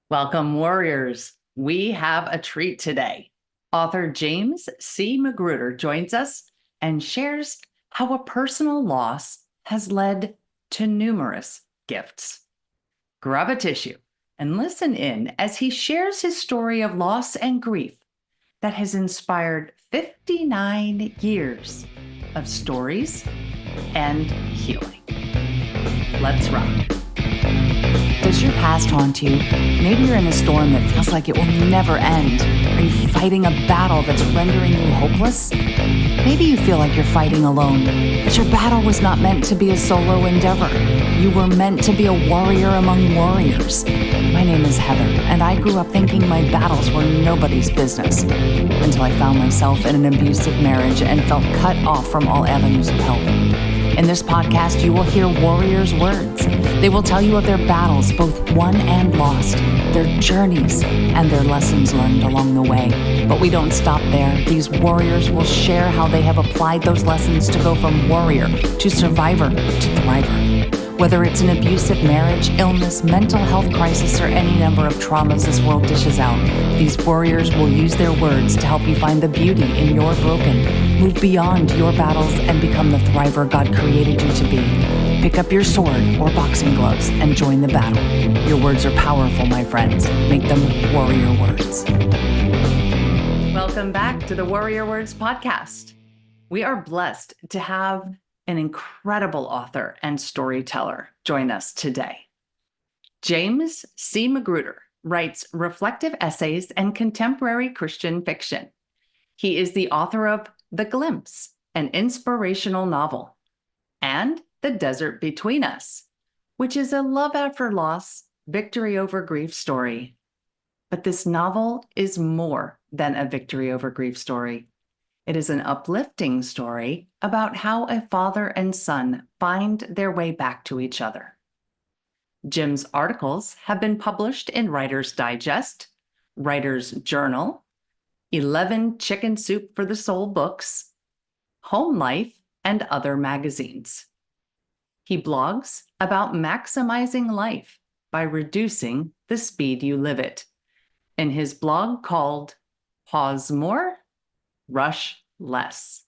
Welcome, warriors. We have a treat today. Author James C. Magruder joins us and shares how a personal loss has led to numerous gifts. Grab a tissue and listen in as he shares his story of loss and grief that has inspired 59 years of stories and healing. Let's rock. Does your past haunt you? Maybe you're in a storm that feels like it will never end. Are you fighting a battle that's rendering you hopeless? Maybe you feel like you're fighting alone, but your battle was not meant to be a solo endeavor. You were meant to be a warrior among warriors. My name is Heather, and I grew up thinking my battles were nobody's business until I found myself in an abusive marriage and felt cut off from all avenues of help. In this podcast, you will hear warriors' words. They will tell you of their battles, both won and lost, their journeys, and their lessons learned along the way. But we don't stop there. These warriors will share how they have applied those lessons to go from warrior to survivor to thriver. Whether it's an abusive marriage, illness, mental health crisis, or any number of traumas this world dishes out, these warriors will use their words to help you find the beauty in your broken, move beyond your battles, and become the thriver God created you to be. Pick up your sword or boxing gloves and join the battle. Your words are powerful, my friends. Make them warrior words. Welcome back to the Warrior Words podcast. We are blessed to have an incredible author and storyteller join us today. James C. Magruder writes reflective essays and contemporary Christian fiction. He is the author of The Glimpse, an inspirational novel, and The Desert Between Us, which is a love after loss, victory over grief story. But this novel is more than a victory over grief story. It is an uplifting story about how a father and son find their way back to each other. Jim's articles have been published in Writer's Digest, Writer's Journal, 11 Chicken Soup for the Soul books, Home Life, and other magazines. He blogs about maximizing life by reducing the speed you live it in his blog called Pause More, Rush Less.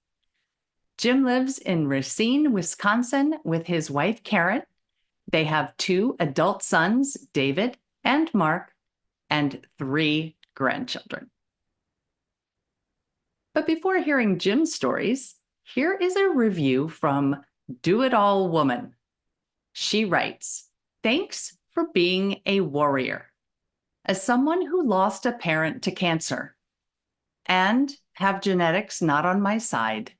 Jim lives in Racine, Wisconsin with his wife, Karen. They have 2 adult sons, David and Mark, and 3 grandchildren. But before hearing Jim's stories, here is a review from Do It All Woman. She writes, "Thanks for being a warrior. As someone who lost a parent to cancer and have genetics not on my side,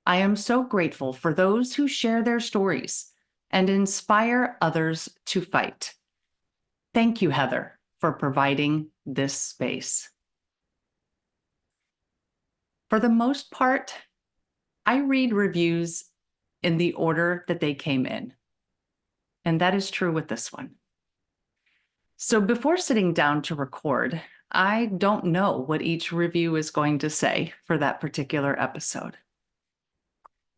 I am so grateful for those who share their stories and inspire others to fight. Thank you, Heather, for providing this space." For the most part, I read reviews in the order that they came in, and that is true with this one. So before sitting down to record, I don't know what each review is going to say for that particular episode.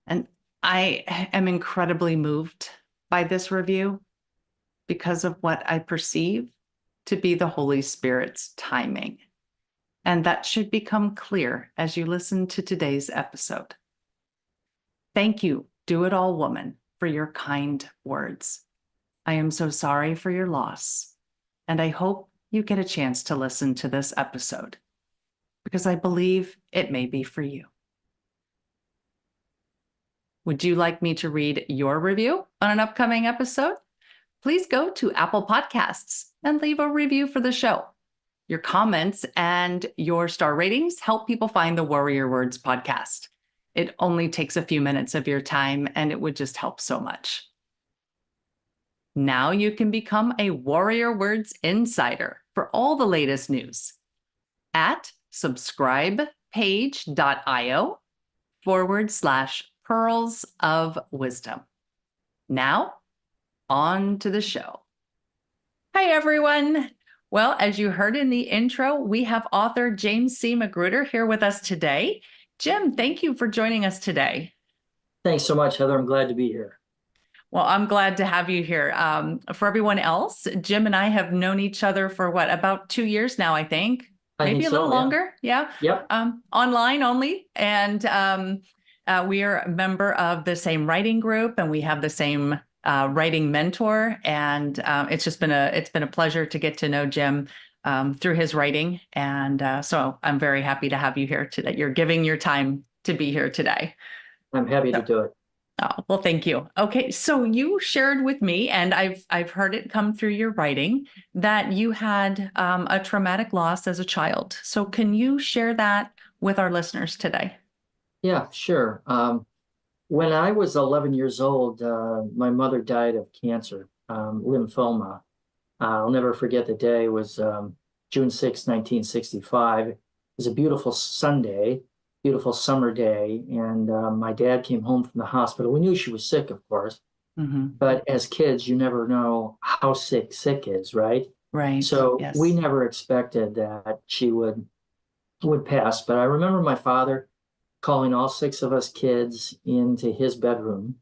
And I am incredibly moved by this review because of what I perceive to be the Holy Spirit's timing. And that should become clear as you listen to today's episode. Thank you, Do It All Woman, for your kind words. I am so sorry for your loss, and I hope you get a chance to listen to this episode because I believe it may be for you. Would you like me to read your review on an upcoming episode? Please go to Apple Podcasts and leave a review for the show. Your comments and your star ratings help people find the Warrior Words podcast. It only takes a few minutes of your time, and it would just help so much. Now you can become a Warrior Words insider for all the latest news at subscribepage.io/pearls of wisdom. Now, on to the show. Hi, everyone. Well, as you heard in the intro, we have author James C. Magruder here with us today. Jim, thank you for joining us today. Thanks so much, Heather. I'm glad to be here. Well, I'm glad to have you here. For everyone else, Jim and I have known each other for what, about 2 years now, I think, I think maybe a little so. Yeah. longer. Yeah. Yep. Online only. And we are a member of the same writing group and we have the same writing mentor. And it's been a pleasure to get to know Jim through his writing. And so I'm very happy to have you here today. You're giving your time to be here today. I'm happy to So do it. Oh, well, thank you. Okay, so you shared with me, and I've heard it come through your writing that you had a traumatic loss as a child. So can you share that with our listeners today? Yeah, sure. When I was 11 years old, my mother died of cancer, lymphoma. I'll never forget the day. It was June 6, 1965. It was a beautiful Sunday, beautiful summer day. And my dad came home from the hospital. We knew she was sick, of course. Hmm. But as kids, you never know how sick is, right? Right. So we Yes. never expected that she would pass. But I remember my father calling all six of us kids into his bedroom.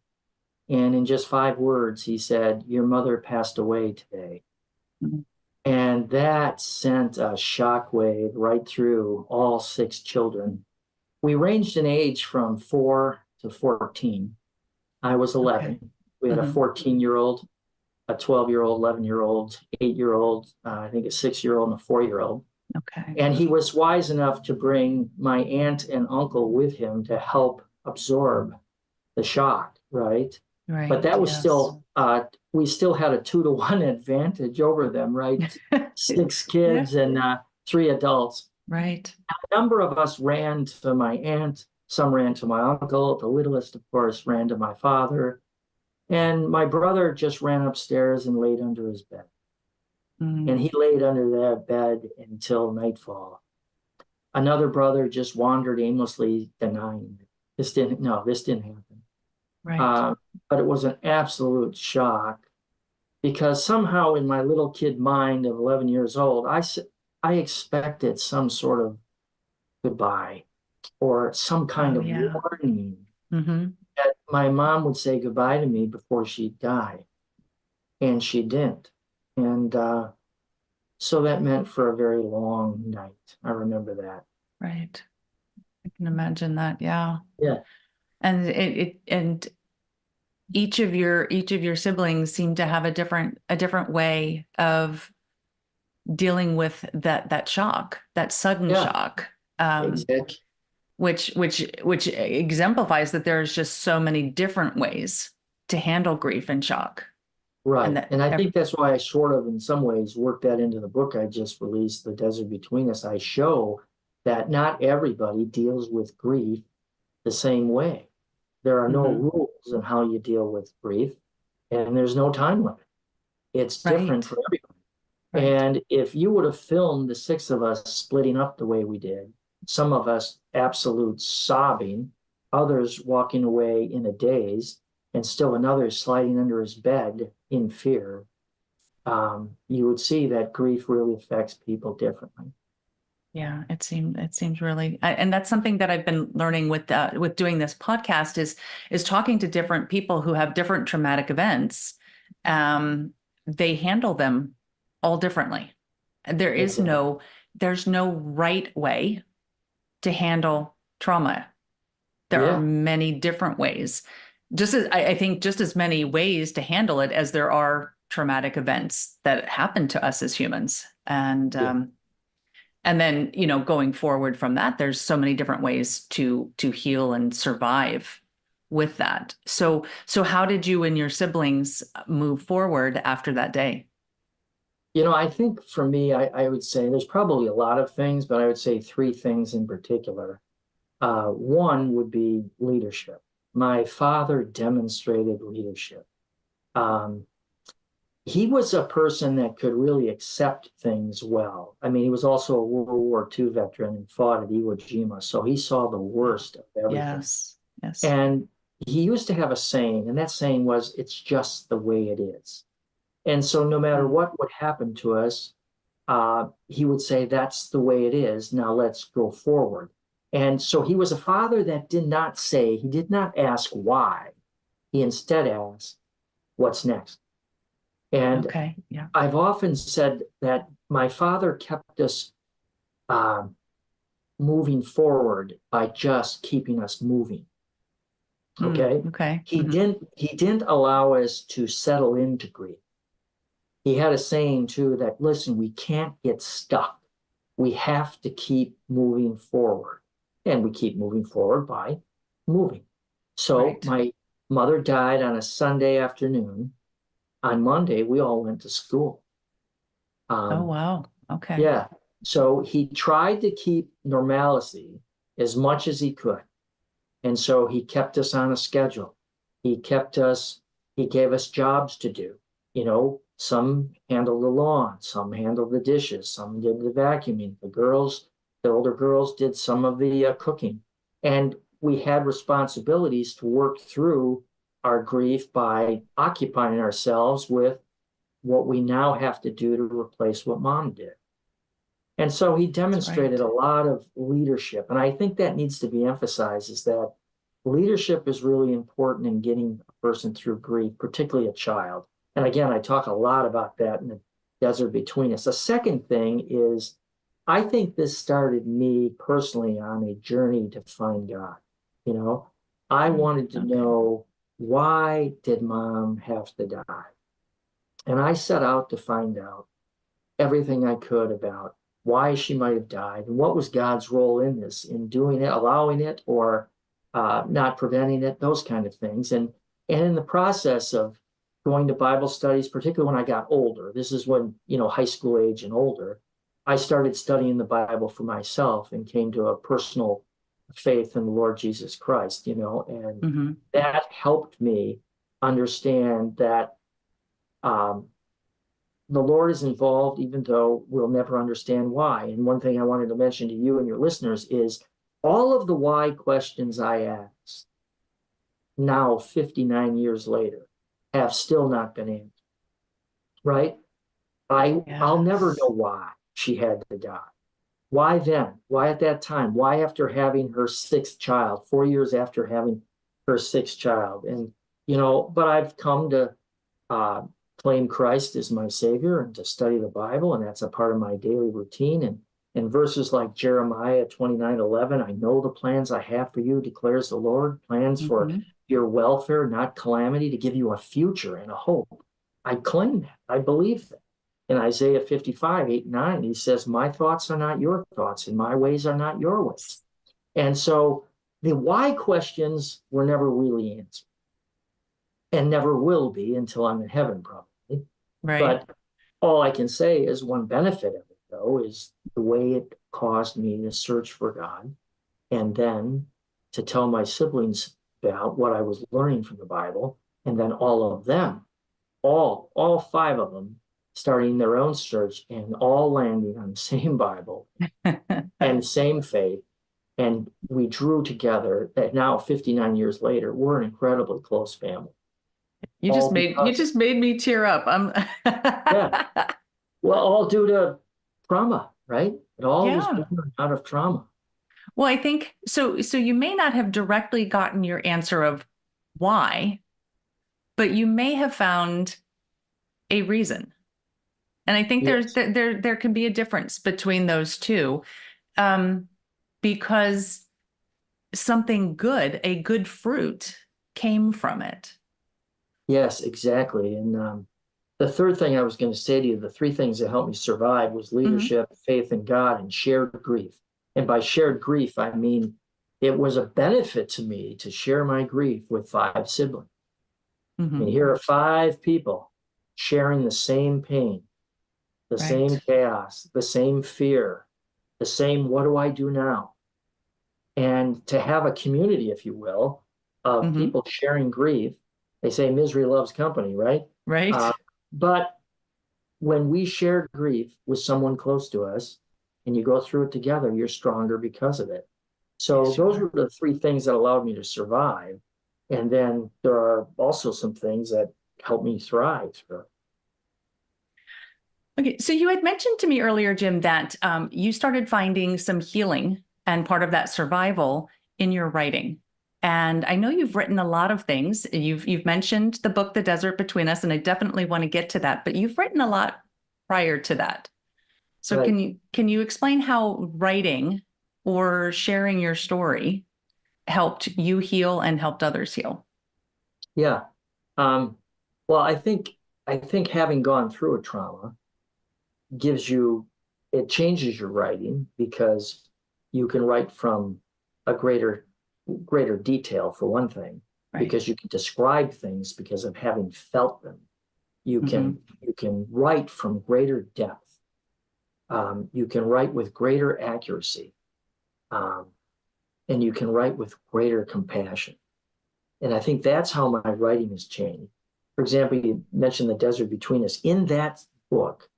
And in just 5 words, he said, "Your mother passed away today." Mhm. And that sent a shockwave right through all six children. We ranged in age from 4 to 14. I was Okay. 11. We had a Hmm. 14-year-old, a 12-year-old, 11-year-old, 8-year-old, I think a 6-year-old, and a 4-year-old. Okay. And he was wise enough to bring my aunt and uncle with him to help absorb the shock, right? But Right. that was Yes. still, we still had a 2-to-1 advantage over them, right? Six Yeah. kids and three adults. Right. A number of us ran to my aunt, some ran to my uncle. The littlest, of course, ran to my father. And my brother just ran upstairs and laid under his bed. And Mm. he laid under that bed until nightfall. Another brother just wandered aimlessly, denying it. This didn't happen. Right. Uh, but it was an absolute shock because somehow in my little kid mind of 11 years old, I expected some sort of goodbye or some kind Oh, of yeah. warning Hmm. that my mom would say goodbye to me before she died. And she didn't. And so that meant for a very long night. I remember that. Right. I can imagine that. Yeah. Yeah. And and each of your siblings seem to have a different way of dealing with that shock, that sudden Yeah. shock, um, Exactly. which exemplifies that there's just so many different ways to handle grief and shock, and Right. that And I think that's why I sort of, in some ways, worked that into the book I just released, The Desert Between Us. I show that not everybody deals with grief the same way. There are no Mhm. rules in how you deal with grief, and there's no time limit. It's different Right, for everybody. right, And if you would have filmed the six of us splitting up the way we did, some of us absolute sobbing, others walking away in a daze, and still another sliding under his bed in fear, you would see that grief really affects people differently. yeah. It seems really, and that's something that I've been learning with doing this podcast is talking to different people who have different traumatic events. Um, they handle them all differently. There is Exactly. no there's no right way to handle trauma. There are Yeah. many different ways. Just as I think just as many ways to handle it as there are traumatic events that happen to us as humans. Yeah. And then, going forward from that, there's so many different ways to heal and survive with that. So how did you and your siblings move forward after that day? I think for me, I would say there's probably a lot of things, but I would say three things in particular. One would be leadership. My father demonstrated leadership. Um, he was a person that could really accept things well. I mean, he was also a World War II veteran and fought at Iwo Jima, so he saw the Wow. worst of everything. Yes. Yes. And he used to have a saying, and that saying was, "It's just the way it is." And so, no matter Mm. what would happen to us, he would say, "That's the way it is. Now let's go forward." And so, he was a father that did not say, he did not ask why. He instead asked, what's next. And Okay. Yeah. I've often said that my father kept us uh, moving forward by just keeping us moving. Okay. Okay. He didn't allow us to settle into grief. He had a saying too that, listen, we can't get stuck. We have to keep moving forward. And we keep moving forward by moving. So Right. my mother died on a Sunday afternoon. On Monday, we all went to school. Oh, Um, wow. Okay. yeah. So he tried to keep normalcy as much as he could. And so he kept us on a schedule. He kept us, he gave us jobs to do. Some handled the lawn, some handled the dishes, some did the vacuuming. The older girls did some of the cooking. And we had responsibilities to work through our grief by occupying ourselves with what we now have to do to replace what mom did. And so he That's demonstrated right. a lot of leadership. And I think that needs to be emphasized is that leadership is really important in getting a person through grief, particularly a child. And again, I talk a lot about that in the desert between us. The second thing is, I think this started me personally on a journey to find God. You know, I wanted to Okay. know, why did mom have to die? And I set out to find out everything I could about why she might have died and what was God's role in this, in doing it, allowing it, or not preventing it, those kind of things. And in the process of going to Bible studies, particularly when I got older, this is when, high school age and older, I started studying the Bible for myself and came to a personal faith in the Lord Jesus Christ, and Hmm. that helped me understand that um, the Lord is involved, even though we'll never understand why. And one thing I wanted to mention to you and your listeners is all of the why questions I asked now, 59 years later, have still not been answered, right? I'll never Yes. know why she had to die. Why then? Why at that time? Why after having her sixth child, 4 years after having her sixth child? And, but I've come to uh, claim Christ as my Savior and to study the Bible, and that's a part of my daily routine. And verses like Jeremiah 29:11, I know the plans I have for you, declares the Lord, plans for Hmm. your welfare, not calamity, to give you a future and a hope. I claim that. I believe that. In Isaiah 55:8-9, he says, my thoughts are not your thoughts, and my ways are not your ways. And so the why questions were never really answered and never will be until I'm in heaven, probably. Right. But all I can say is one benefit of it, though, is the way it caused me to search for God and then to tell my siblings about what I was learning from the Bible. And then all of them, all five of them, starting their own search and all landing on the same Bible and same faith. And we drew together that now, 59 years later, we're an incredibly close family. All You because of, just made me tear up. I'm yeah, well, all due to trauma, right? It all was Yeah. born out of trauma. Well, I think so. So you may not have directly gotten your answer of why, but you may have found a reason. And I think Yes, there can be a difference between those two, um, because something good, a good fruit, came from it. yes, exactly. And the third thing I was going to say to you, the three things that helped me survive was Hmm. leadership, faith in God, and shared grief. And by shared grief, I mean it was a benefit to me to share my grief with five siblings. I mean, Hmm. here are five people sharing the same pain, the same Right. chaos, the same fear, the same what do I do now? And to have a community, if you will, of Hmm. people sharing grief. They say misery loves company, right? Uh, Right. but when we share grief with someone close to us and you go through it together, you're stronger because of it. So Yes, you those were are. the three things that allowed me to survive. And then there are also some things that help me thrive through. Okay, so you had mentioned to me earlier, Jim, that you started finding some healing and part of that survival in your writing. And I know you've written a lot of things. You've mentioned the book The Desert Between Us, and I definitely want to get to that, but you've written a lot prior to that. So Right. can you explain how writing or sharing your story helped you heal and helped others heal? Yeah. Um, well, I think having gone through a trauma gives you it changes your writing because you can write from a greater detail for one thing, Right. because you can describe things because of having felt them. You Mm-hmm. can you can write from greater depth. You can write with greater accuracy, um, and you can write with greater compassion. And I think that's how my writing has changed. For example, you mentioned The Desert Between Us. In that book,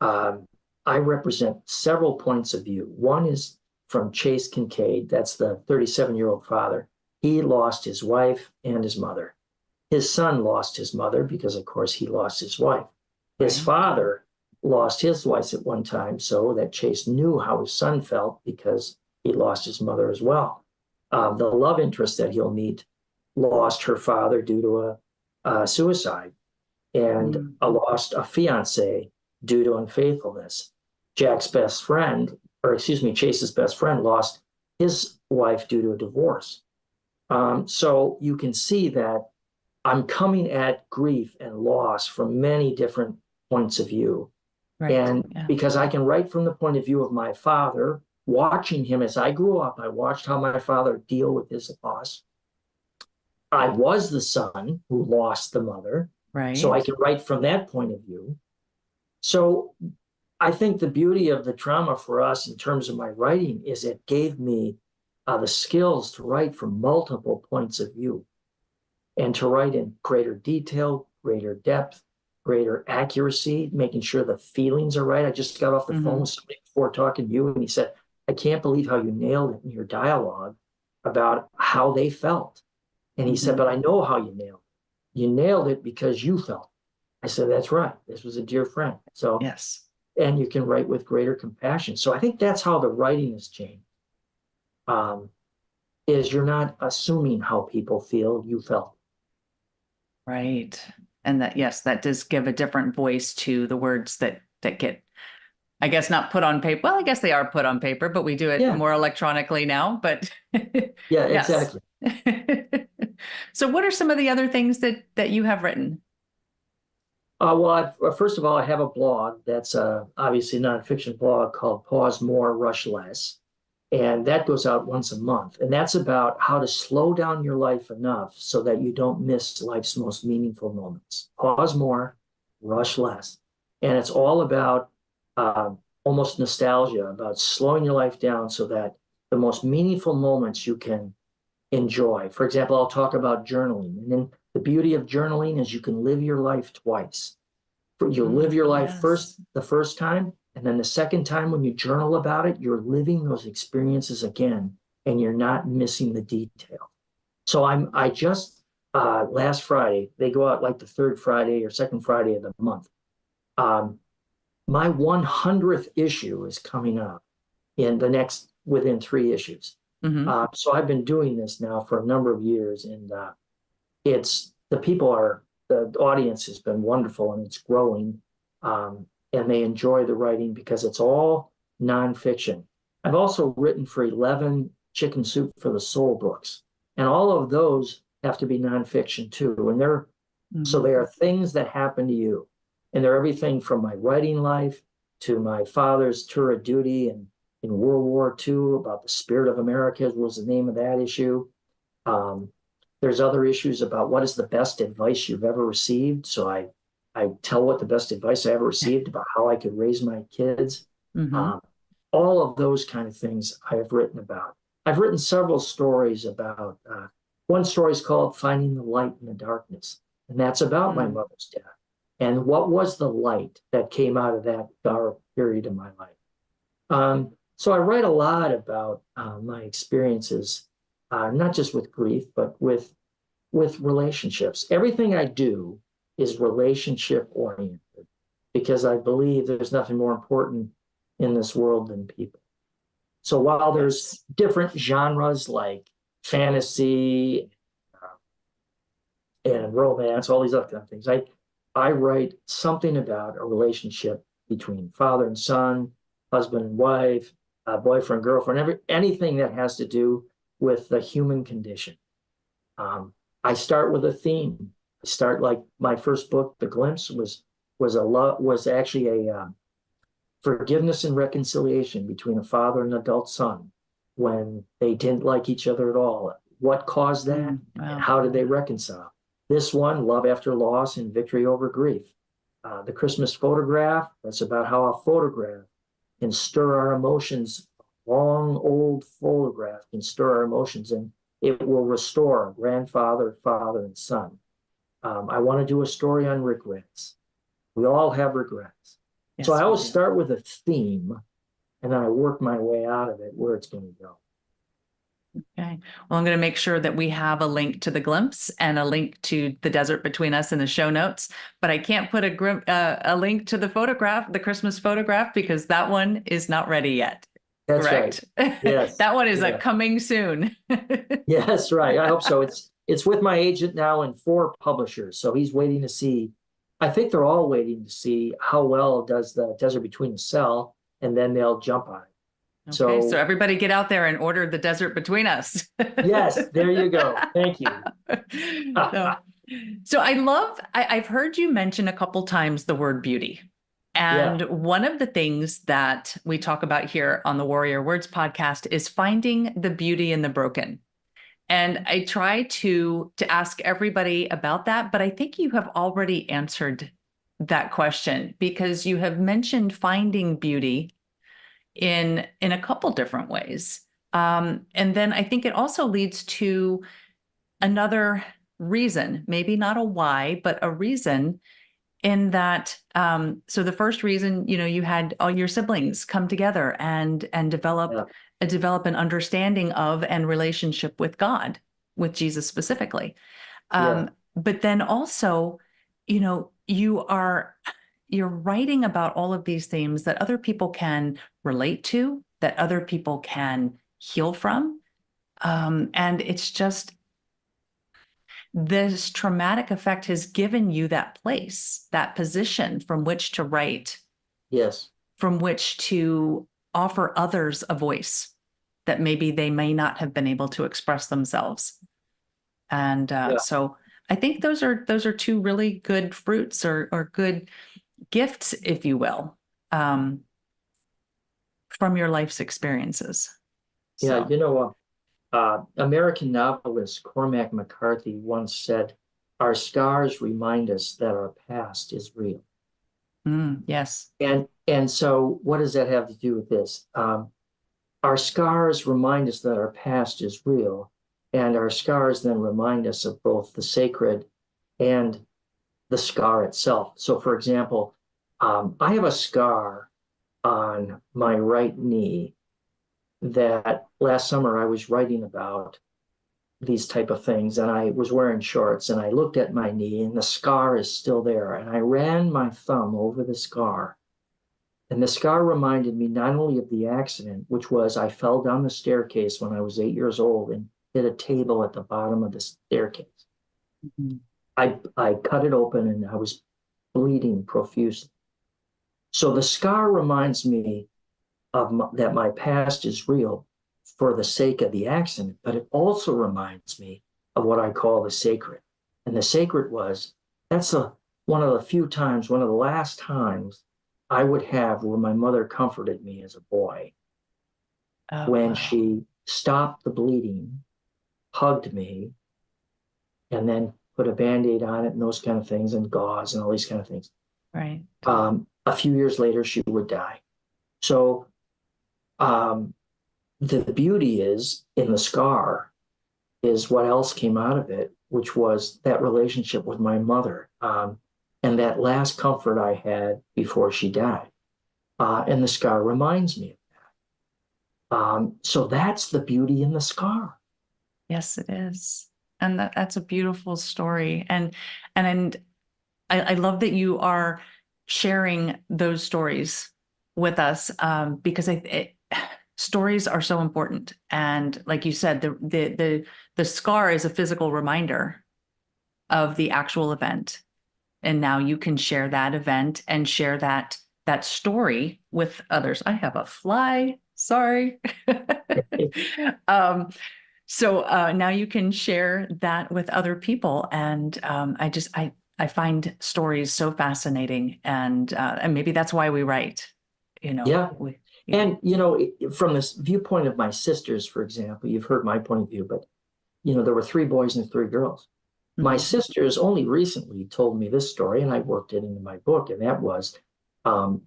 um, I represent several points of view. One is from Chase Kincaid, that's the 37-year-old father. He lost his wife and his mother. His son lost his mother because, of course, he lost his wife. His Right. father lost his wife at one time, so that Chase knew how his son felt because he lost his mother as well. The love interest that he'll meet lost her father due to a suicide, and Mm. lost a fiance due to unfaithfulness. Jack's best friend, or excuse me, Chase's best friend, lost his wife due to a divorce. So you can see that I'm coming at grief and loss from many different points of view. Right. And Yeah. because I can write from the point of view of my father, watching him as I grew up, I watched how my father deal with his loss. I was the son who lost the mother, so I Right. can write from that point of view. So I think the beauty of the trauma for us in terms of my writing is it gave me the skills to write from multiple points of view and to write in greater detail, greater depth, greater accuracy, making sure the feelings are right. I just got off the phone Mm-hmm. with somebody before talking to you, and he said, I can't believe how you nailed it in your dialogue about how they felt. And he said, Mm-hmm. but I know how you nailed it. You nailed it because you felt. I said, that's right. This was a dear friend. So, Yes. and you can write with greater compassion. So I think that's how the writing has changed. Um, is you're not assuming how people feel, you felt. Right. And that, yes, that does give a different voice to the words that get, I guess, not put on paper. Well, I guess they are put on paper, but we do it Yeah, more electronically now. But yeah, yes. exactly. So what are some of the other things that you have written? First of all, I have a blog that's obviously a nonfiction blog called Pause More, Rush Less. And that goes out once a month. And that's about how to slow down your life enough so that you don't miss life's most meaningful moments. Pause more, rush less. And it's all about uh, almost nostalgia, about slowing your life down so that the most meaningful moments you can enjoy. For example, I'll talk about journaling. And then the beauty of journaling is you can live your life twice. You'll live your life first Yes. the first time, and then the second time when you journal about it, you're living those experiences again, and you're not missing the detail. So I just last Friday, they go out like the third Friday or second Friday of the month. Um, my 100th issue is coming up in the next within 3 issues. Hmm. So I've been doing this now for a number of years, and it's the audience has been wonderful, and it's growing, and they enjoy the writing because it's all nonfiction. I've also written for 11 Chicken Soup for the Soul books, and all of those have to be nonfiction too. And they Hmm. are things that happen to you, and they're everything from my writing life to my father's tour of duty and in World War II, about the spirit of America was the name of that issue. um, there's other issues about what is the best advice you've ever received. So I tell what the best advice I ever received about how I could raise my kids. Hmm. Um, all of those kind of things I have written about. I've written several stories about. One story is called "Finding the Light in the Darkness," and that's about my Hmm. mother's death and what was the light that came out of that dark period in my life. So I write a lot about my experiences, not just with grief, but with relationships. Everything I do is relationship oriented because I believe there's nothing more important in this world than people. So while there's Yes. different genres like fantasy and romance, all these other kind of things. I write something about a relationship between father and son, husband and wife, boyfriend, girlfriend, anything that has to do with the human condition. I start with a theme. I start like my first book, The Glimpse, was actually a forgiveness and reconciliation between a father and an adult son when they didn't like each other at all. What caused that? And Wow. how did they reconcile? This one, Love After Loss and Victory Over Grief. The Christmas Photograph, that's about how a photograph can stir our emotions. Long old photograph can stir our emotions, and it will restore grandfather, father, and son. I want to do a story on regrets. We all have regrets. So Yes, I we always do. start with a theme and then I work my way out of it where it's going to go. Okay. Well, I'm going to make sure that we have a link to the glimpse and a link to the desert between us in the show notes. But I can't put a link to the photograph, the Christmas photograph, because that one is not ready yet. That's right. Correct? Yes. That one is a Yeah. coming soon. Yes, right. I hope so. It's with my agent now and 4 publishers. So he's waiting to see. I think they're all waiting to see how well does the Desert Between Us sell, and then they'll jump on it. Okay, so So everybody get out there and order the desert between us. yes, there you go. Thank you. So, so I've heard you mention a couple times the word beauty. Yeah. And one of the things that we talk about here on the Warrior Words podcast is finding the beauty in the broken. And I try to ask everybody about that, but I think you have already answered that question because you have mentioned finding beauty in a couple different ways. And then I think it also leads to another reason, maybe not a why, but a reason in that. So the first reason, you had all your siblings come together and Yeah. develop an understanding of and relationship with God, with Jesus specifically. Yeah. But then also, you're writing about all of these themes that other people can relate to, that other people can heal from. And it's just this traumatic effect has given you that place, that position from which to write, Yes. from which to offer others a voice that maybe they may not have been able to express themselves. And Yeah. so I think those are two really good fruits or good gifts, if you will, um, from your life's experiences. Yeah. So, American novelist Cormac McCarthy once said, "Our scars remind us that our past is real." yes, And so, what does that have to do with this? Our scars remind us that our past is real, and our scars then remind us of both the sacred and the scar itself. So, for example, I have a scar on my right knee that last summer I was writing about these type of things and I was wearing shorts and I looked at my knee and the scar is still there and I ran my thumb over the scar and the scar reminded me not only of the accident, which was I fell down the staircase when I was 8 years old and hit a table at the bottom of the staircase. Mhm. I cut it open and I was bleeding profusely. So the scar reminds me that my past is real for the sake of the accident, but it also reminds me of what I call the sacred. And the sacred was that's one of the few times, one of the last times I would have where my mother comforted me as a boy Oh, when wow. she stopped the bleeding, hugged me, and then put a band-aid on it and those kind of things and gauze and all these kind of things. Right. A few years later, she would die. So um, the beauty is in the scar is what else came out of it, which was that relationship with my mother and that last comfort I had before she died. And the scar reminds me of that. So that's the beauty in the scar. Yes, it is. And that's a beautiful story. And I love that you are sharing those stories with us because stories are so important. And like you said, the scar is a physical reminder of the actual event. And now you can share that event and share that story with others. I have a fly, sorry. um, so now you can share that with other people. And I find stories so fascinating. And maybe that's why we write, you know, Yeah. we, yeah. And, from this viewpoint of my sisters, for example, you've heard my point of view, but, there were three boys and three girls. My Mhm. sisters only recently told me this story, and I worked it into my book, and that was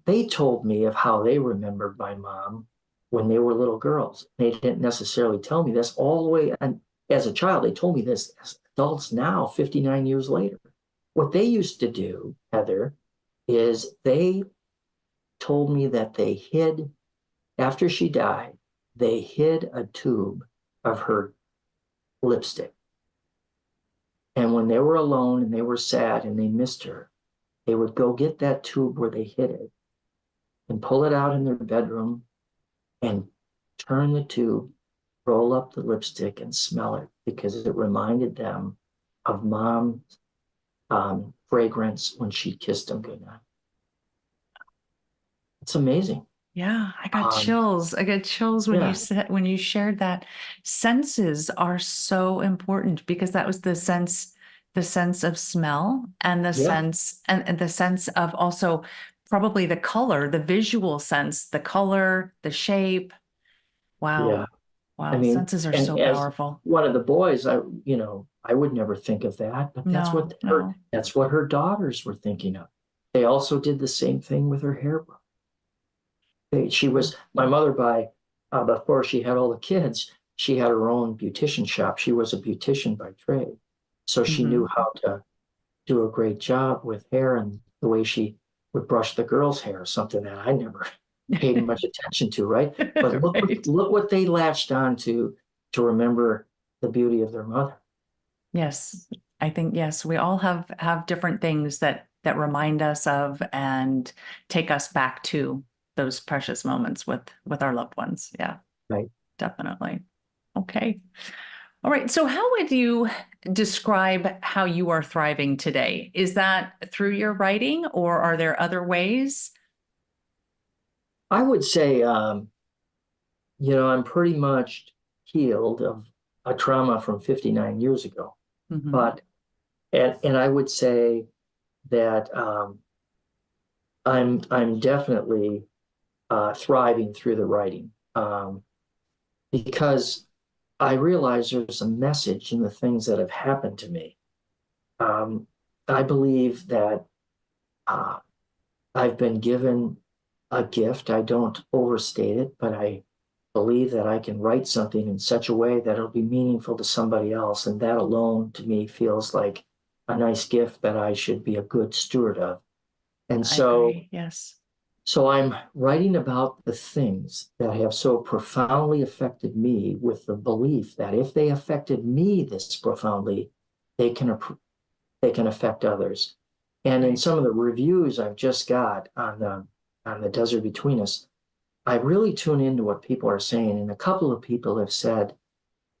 they told me of how they remembered my mom when they were little girls. They didn't necessarily tell me this all the way, and as a child, they told me this as adults now, 59 years later. What they used to do, Heather, is they told me that they hid, after she died, they hid a tube of her lipstick. And when they were alone and they were sad and they missed her, they would go get that tube where they hid it and pull it out in their bedroom and turn the tube, roll up the lipstick and smell it because it reminded them of mom's fragrance when she kissed them goodnight. It's amazing. Yeah, I got Um, chills. I got chills when you yeah, said when you shared that. Senses are so important because that was the sense of smell and yeah, and the sense of also probably the color, the visual sense, the color, the shape. yeah. Wow. I Wow. mean, Senses are and so as powerful. one of the boys, I would never think of that, but No, no. that's what her daughters were thinking of. They also did the same thing with her hairbrush. She Wow. was my mother before she had all the kids. She had her own beautician shop. She was a beautician by trade, so she knew Hmm. how to do a great job with hair and the way she would brush the girls' hair, something that I never paid much attention to, right? But Right. look what they latched on to remember the beauty of their mother. Yes, I think yes, we all have different things that remind us of and take us back to those precious moments with our loved ones. Yeah, Right. definitely. Okay. All right. So how would you describe how you are thriving today? Is that through your writing or are there other ways? I would say, I'm pretty much healed of a trauma from 59 years ago. Hmm. But and I would say that I'm definitely thriving through the writing because I realize there's a message in the things that have happened to me. Um, I believe that uh, I've been given a gift. I don't overstate it, but I believe that I can write something in such a way that it'll be meaningful to somebody else. And that alone to me feels like a nice gift that I should be a good steward of. And I so, agree. Yes. so I'm writing about the things that have so profoundly affected me with the belief that if they affected me this profoundly, they can they can affect others. And in Right. some of the reviews I've just got on the Desert Between Us, I really tune into what people are saying. And a couple of people have said,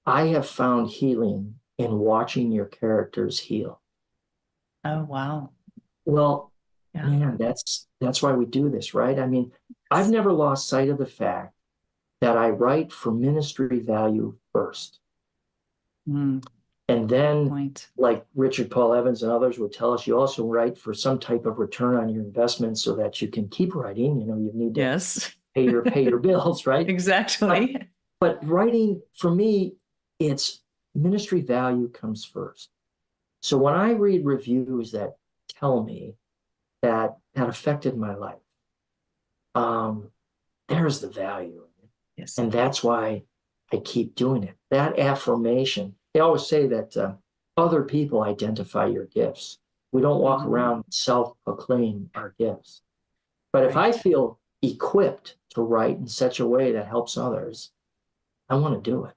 I have found healing in watching your characters heal. Oh, wow. Well, Yeah. man, that's why we do this, right? I mean, I've never lost sight of the fact that I write for ministry value first. Mm, And good then, point. like Richard Paul Evans and others would tell us, you also write for some type of return on your investment so that you can keep writing. You need to Yes. pay your bills, right? But Exactly. but writing for me, it's ministry value comes first. So when I read reviews that tell me that affected my life, um, there's the value. Yes. And that's why I keep doing it. That affirmation. They always say that other people identify your gifts. We don't walk Mhm. around and self-proclaim our gifts. But if I Right. feel equipped to write in such a way that helps others, I want to do it.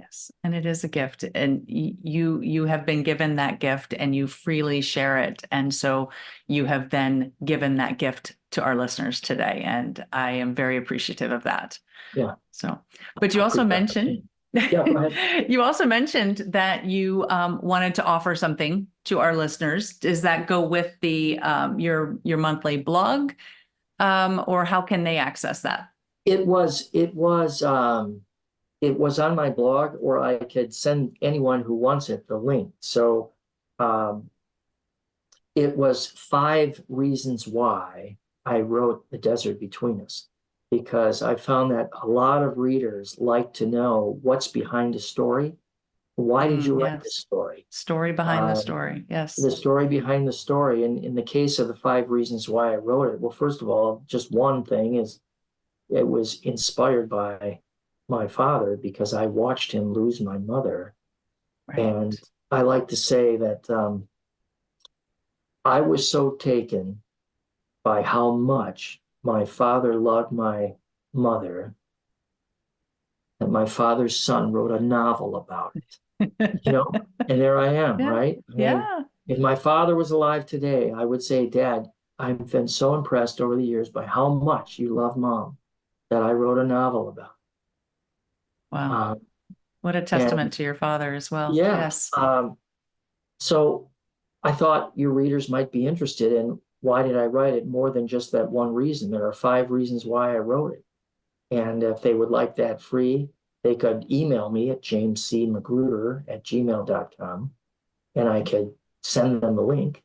Yes, and it is a gift, and you have been given that gift, and you freely share it, and so you have then given that gift to our listeners today, and I am very appreciative of that. Yeah, So, but you I also appreciate that. mentioned Yeah, go ahead. you also mentioned that you wanted to offer something to our listeners. Does that go with the your monthly blog, or how can they access that? It was on my blog, or I could send anyone who wants it the link. So um, it was 5 reasons why I wrote The Desert Between Us, because I found that a lot of readers like to know what's behind a story. Why did you write this Yes, story? story behind the Um, story. Yes. the story behind the story. And in the case of the 5 reasons why I wrote it, well, first of all, just one thing is it was inspired by my father because I watched him lose my mother. And Right. I like to say that I was so taken by how much my father loved my mother that my father's son wrote a novel about it. And there I am, Yeah. right? I mean, Yeah. if my father was alive today, I would say, Dad, I've been so impressed over the years by how much you love mom that I wrote a novel about. Wow. Um, What a and testament to your father as well. yeah, Yes. so I thought your readers might be interested in why did I write it more than just that one reason. There are 5 reasons why I wrote it. And if they would like that free, they could email me at jamescmagruder@gmail.com and I could send them the link,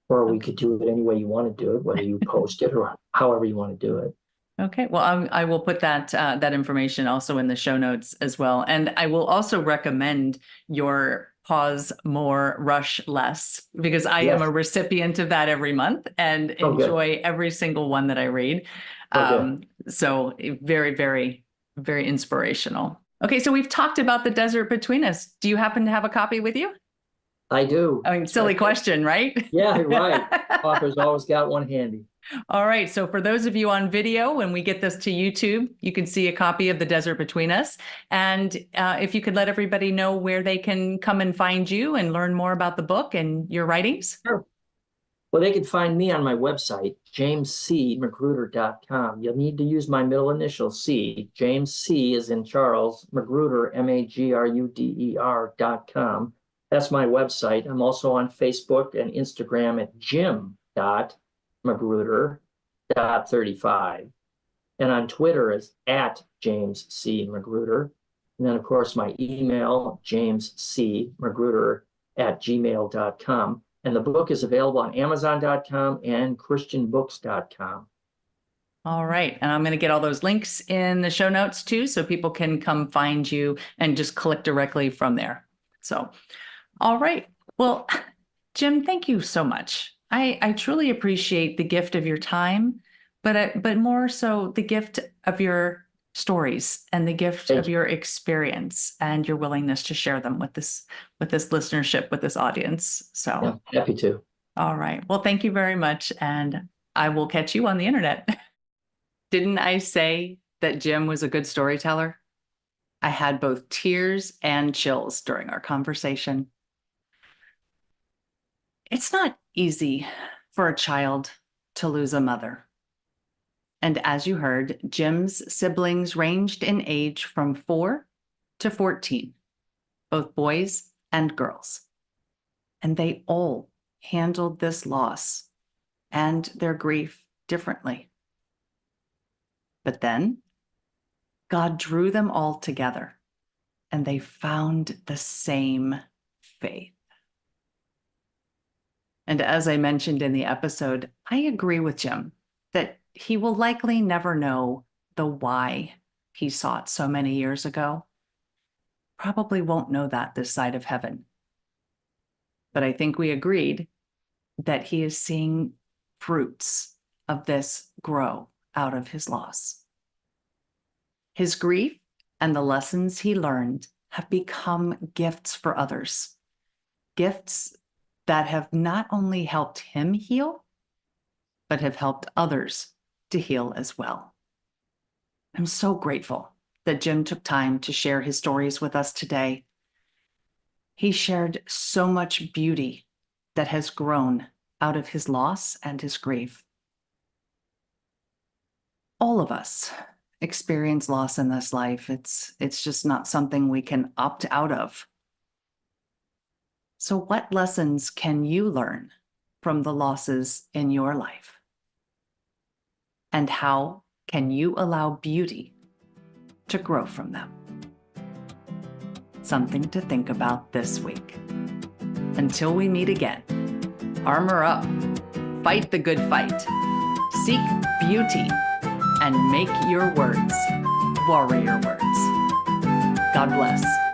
or we Okay. could do it any way you want to do it, whether you post it or however you want to do it. Okay. Well, I will put that information also in the show notes as well, and I will also recommend your pause more, rush less, because I am a Yes. recipient of that every month and Oh, good. enjoy every single one that I read. Oh, good. So very, very, very inspirational. Okay, so we've talked about the desert between us. Do you happen to have a copy with you? I do. I mean, It's right silly there. question, right? Yeah, right. Author's always got one handy. All right. So for those of you on video, when we get this to YouTube, you can see a copy of The Desert Between Us. And if you could let everybody know where they can come and find you and learn more about the book and your writings. Sure. Well, they can find me on my website, jamescmagruder.com. You'll need to use my middle initial C. James C is in Charles, Magruder, Magruder.com. That's my website. I'm also on Facebook and Instagram at jim.magruder.35. And on Twitter is at James C. Magruder. And then, of course, my email, jamescmagruder@gmail.com. And the book is available on Amazon.com and ChristianBooks.com. All right. And I'm going to get all those links in the show notes too, so people can come find you and just click directly from there. So, all right. Well, Jim, thank you so much. I truly appreciate the gift of your time, but more so the gift of your stories and the gift Thank of you. your experience and your willingness to share them with this listenership, with this audience. Yeah, So, happy to. all right. Well, thank you very much, and I will catch you on the internet. Didn't I say that Jim was a good storyteller? I had both tears and chills during our conversation. It's not easy for a child to lose a mother. And as you heard, Jim's siblings ranged in age from 4 to 14, both boys and girls. And they all handled this loss and their grief differently. But then God drew them all together and they found the same faith. And as I mentioned in the episode, I agree with Jim that he will likely never know the why he sought so many years ago. Probably won't know that this side of heaven. But I think we agreed that he is seeing fruits of this grow out of his loss. His grief and the lessons he learned have become gifts for others, gifts that have not only helped him heal, but have helped others to heal as well. I'm so grateful that Jim took time to share his stories with us today. He shared so much beauty that has grown out of his loss and his grief. All of us experience loss in this life. It's just not something we can opt out of. So what lessons can you learn from the losses in your life? And how can you allow beauty to grow from them? Something to think about this week. Until we meet again, armor up, fight the good fight, seek beauty, and make your words warrior words. God bless.